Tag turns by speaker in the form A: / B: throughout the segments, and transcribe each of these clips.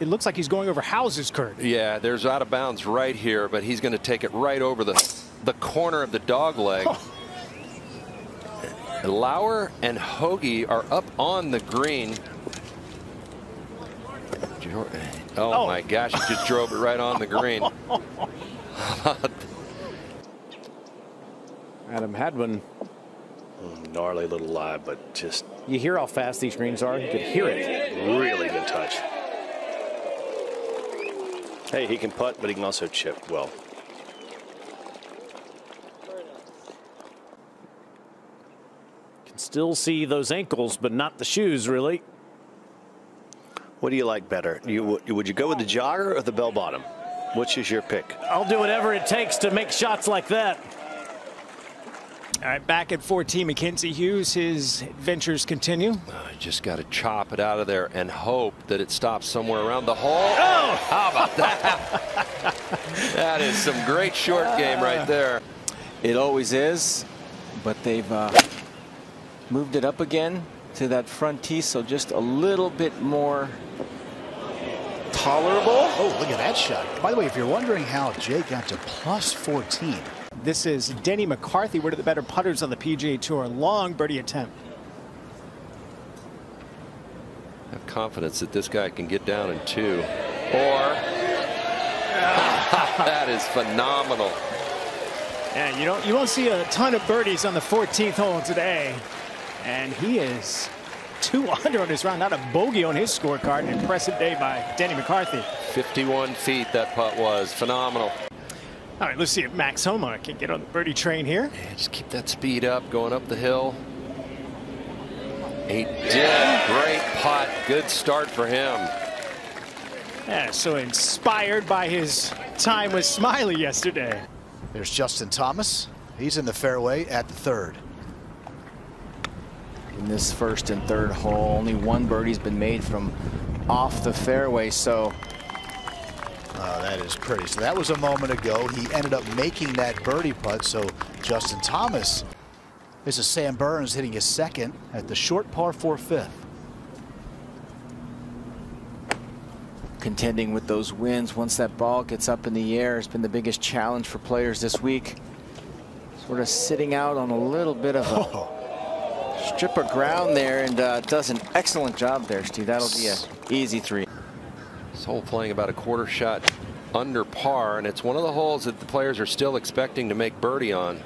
A: It looks like he's going over houses, Kurt.
B: Yeah, there's out of bounds right here, but he's going to take it right over the corner of the dog leg. Oh. Lowry and Hideki are up on the green. Oh my gosh, he just drove it right on the green.
C: Adam had one.
D: Gnarly little lie, but just...
C: You hear how fast these greens are? You could hear it.
D: Really good touch. Hey, he can putt, but he can also chip well.
C: Can still see those ankles, but not the shoes, really.
D: What do you like better? Would you go with the jogger or the bell bottom? Which is your pick?
C: I'll do whatever it takes to make shots like that.
A: All right, back at 14, Mackenzie Hughes, his adventures continue.
B: Just got to chop it out of there and hope that it stops somewhere around the hole.
A: Oh!
B: How about that? That is some great short game right there.
E: It always is, but they've moved it up again to that front tee, so just a little bit more tolerable.
F: Oh, look at that shot. By the way, if you're wondering how Jake got to plus 14.
A: This is Denny McCarthy, one of the better putters on the PGA Tour. Long birdie attempt.
B: I have confidence that this guy can get down in 2. Or that is phenomenal.
A: Yeah, you won't see a ton of birdies on the 14th hole today. And he is 2 under on his round. Not a bogey on his scorecard. An impressive day by Denny McCarthy.
B: 51 feet that putt was. Phenomenal.
A: All right, let's see if Max Homa can get on the birdie train here.
B: Yeah, just keep that speed up going up the hill. He did. Great putt. Good start for him.
A: Yeah, so inspired by his time with Smiley yesterday.
F: There's Justin Thomas. He's in the fairway at the 3rd.
E: In this 1st and 3rd hole, only 1 birdie's been made from off the fairway, so...
F: Oh, that is pretty. So that was a moment ago. He ended up making that birdie putt. So Justin Thomas. This is Sam Burns hitting his 2nd at the short par 4 5th.
E: Contending with those winds once that ball gets up in the air has been the biggest challenge for players this week. Sort of sitting out on a little bit of a strip of ground there, and does an excellent job there, Steve. That'll be an easy 3.
B: This hole playing about a 1/4 shot under par, and it's one of the holes that the players are still expecting to make birdie on.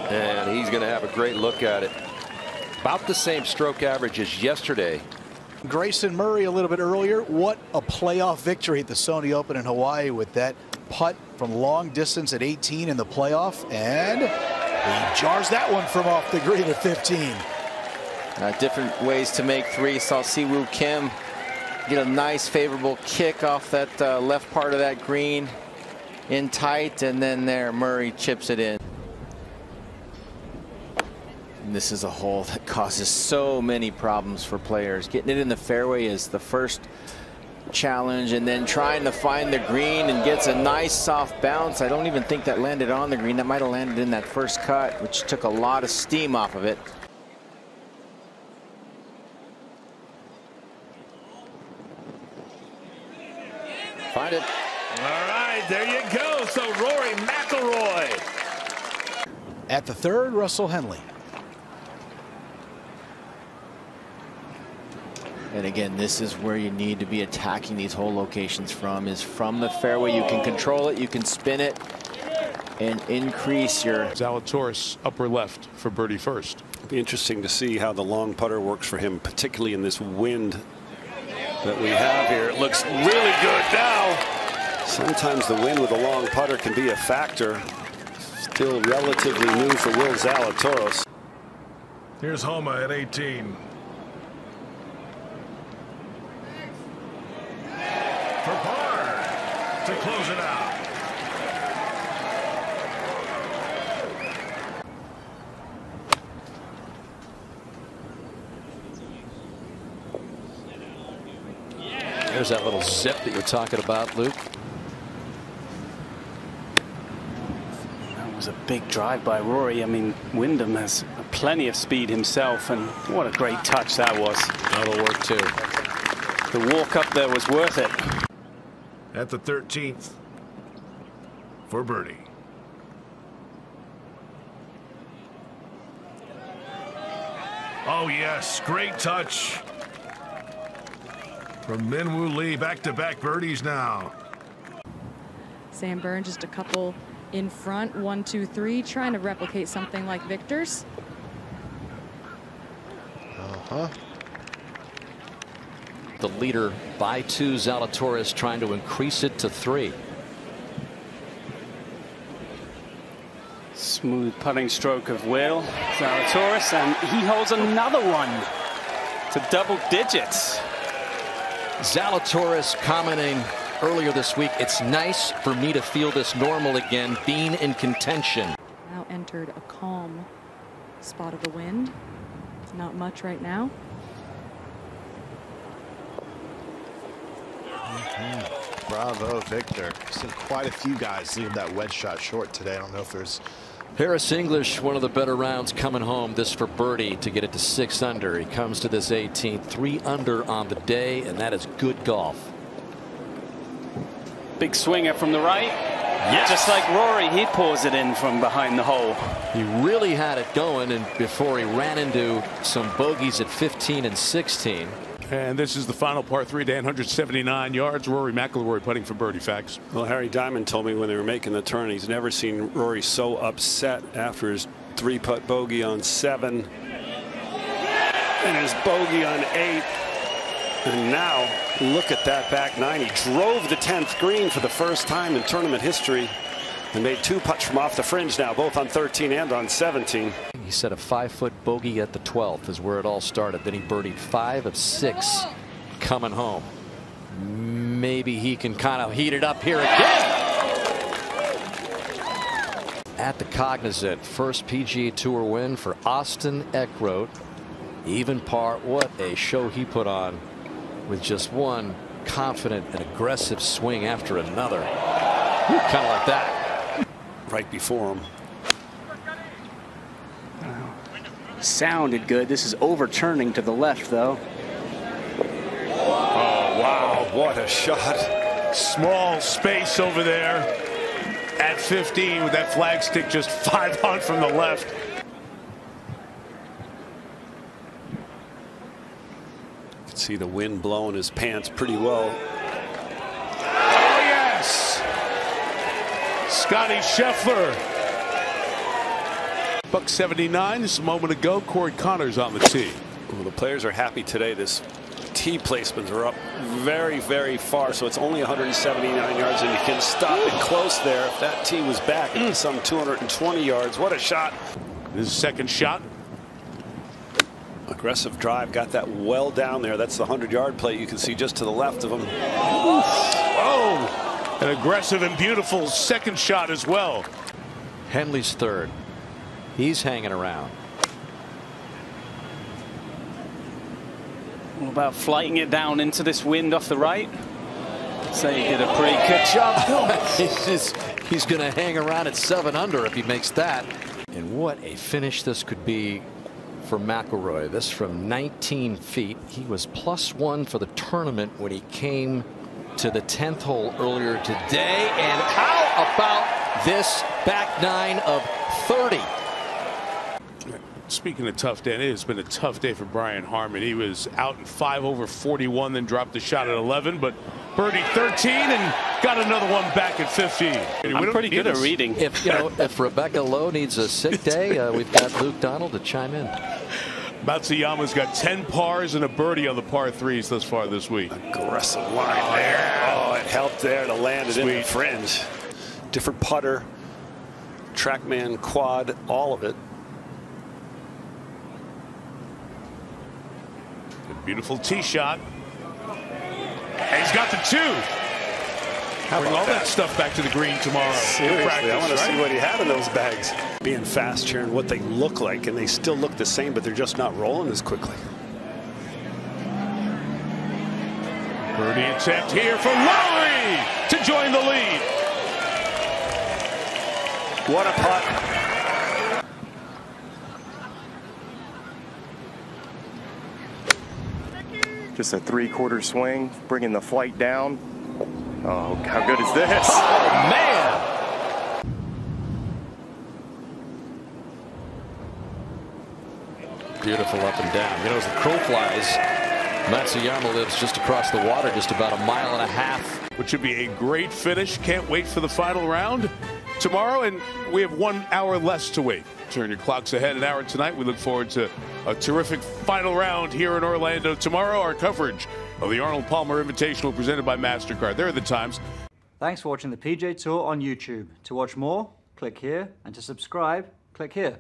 B: And he's going to have a great look at it. About the same stroke average as yesterday.
F: Grayson Murray a little bit earlier. What a playoff victory at the Sony Open in Hawaii with that putt from long distance at 18 in the playoff. And he jars that one from off the green at 15.
E: Different ways to make 3. Saw Siwoo Kim get a nice favorable kick off that left part of that green in tight, and then there Murray chips it in. And this is a hole that causes so many problems for players. Getting it in the fairway is the first challenge, and then trying to find the green, and gets a nice soft bounce. I don't even think that landed on the green. That might have landed in that first cut, which took a lot of steam off of it.
D: Find it.
G: All right, there you go. So Rory McIlroy.
F: At the 3rd, Russell Henley.
E: And again, this is where you need to be attacking these hole locations from, is from the fairway. You can control it, you can spin it, and increase your...
H: Zalatoris upper left for birdie first.
D: It'll be interesting to see how the long putter works for him, particularly in this wind that we have here. It looks really good now. Sometimes the wind with a long putter can be a factor. Still relatively new for Will Zalatoris.
G: Here's Homa at 18. For par to close it out.
B: There's that little zip that you're talking about, Luke.
I: That was a big drive by Rory. I mean, Wyndham has plenty of speed himself, and what a great touch that was.
B: That'll work too.
I: The walk up there was worth it.
G: At the 13th for birdie. Oh, yes. Great touch from Minwoo Lee. Back-to-back birdies now.
J: Sam Burns just a couple in front. 1, 2, 3. Trying to replicate something like Viktor's.
C: The leader by 2, Zalatoris, trying to increase it to 3.
I: Smooth putting stroke of Will Zalatoris, and he holds another one to double digits.
C: Zalatoris commenting earlier this week, it's nice for me to feel this normal again, being in contention.
J: Now entered a calm spot of the wind. Not much right now.
K: Bravo, Viktor. Seen quite a few guys leave that wedge shot short today. I don't know if there's.
C: Harris English, one of the better rounds coming home. This for birdie to get it to 6 under. He comes to this 18th, 3 under on the day, and that is good golf.
I: Big swinger from the right. Yes. Just like Rory, he pours it in from behind the hole.
C: He really had it going, and before he ran into some bogeys at 15 and 16.
H: And this is the final par 3 day, 179 yards. Rory McIlroy putting for birdie. Facts.
D: Well, Harry Diamond told me when they were making the turn, he's never seen Rory so upset after his 3-putt bogey on 7 and his bogey on 8. And now look at that back 9. He drove the 10th green for the first time in tournament history and made 2 putts from off the fringe now, both on 13 and on 17.
C: He set a 5-foot bogey at the 12th is where it all started. Then he birdied 5 of 6 coming home. Maybe he can kind of heat it up here again. At the Cognizant, first PGA Tour win for Austin Eckroat. Even par. What a show he put on with just one confident and aggressive swing after another. Kind of like that.
D: Right before him.
I: Sounded good. This is overturning to the left, though.
G: Oh, wow.
D: What a shot.
G: Small space over there at 15 with that flagstick just 5 on from the left.
D: You can see the wind blowing his pants pretty well.
G: Oh, yes. Scottie Scheffler. Buck 79 just a moment ago. Corey Connors on the tee.
D: Well, the players are happy today. This tee placements are up very, very far, so it's only 179 yards, and you can stop it close there. If that tee was back, it'd be some 220 yards. What a shot.
G: This is second shot.
D: Aggressive drive, got that well down there. That's the 100-yard plate you can see just to the left of him.
G: Oh, an aggressive and beautiful second shot as well.
C: Henley's third. He's hanging around.
I: What about flighting it down into this wind off the right? So he did a pretty good job.
C: He's going to hang around at 7 under if he makes that. And what a finish this could be for McIlroy. This from 19 feet. He was +1 for the tournament when he came to the 10th hole earlier today. And how about this back 9 of 30?
H: Speaking of tough day, it's been a tough day for Brian Harman. He was out in 5 over 41, then dropped the shot at 11, but birdied 13 and got another one back at 15.
I: I'm pretty good at reading.
C: If Rebecca Lowe needs a sick day, we've got Luke Donald to chime in.
H: Matsuyama's got 10 pars and a birdie on the par 3s thus far this week.
D: Aggressive line there. Oh, it helped there to land it in the fringe. Different putter, TrackMan quad, all of it.
H: Beautiful tee shot. And he's got the 2. Bring all that stuff back to the green tomorrow.
D: Seriously,
H: practice,
D: I want to see what he had in those bags. Being fast here and what they look like, and they still look the same, but they're just not rolling as quickly.
H: Birdie attempt here for Lowry to join the lead.
D: What a putt.
L: Just a 3/4 swing, bringing the flight down. Oh, how good is this?
C: Oh, man! Beautiful up and down. You know, as the crow flies, Matsuyama lives just across the water, just about 1.5 miles.
H: Which should be a great finish. Can't wait for the final round tomorrow, and we have 1 hour less to wait. Turn your clocks ahead an hour tonight. We look forward to a terrific final round here in Orlando tomorrow. Our coverage of the Arnold Palmer Invitational presented by Mastercard. There are the times.
M: Thanks for watching the PGA Tour on YouTube. To watch more, click here, and to subscribe, click here.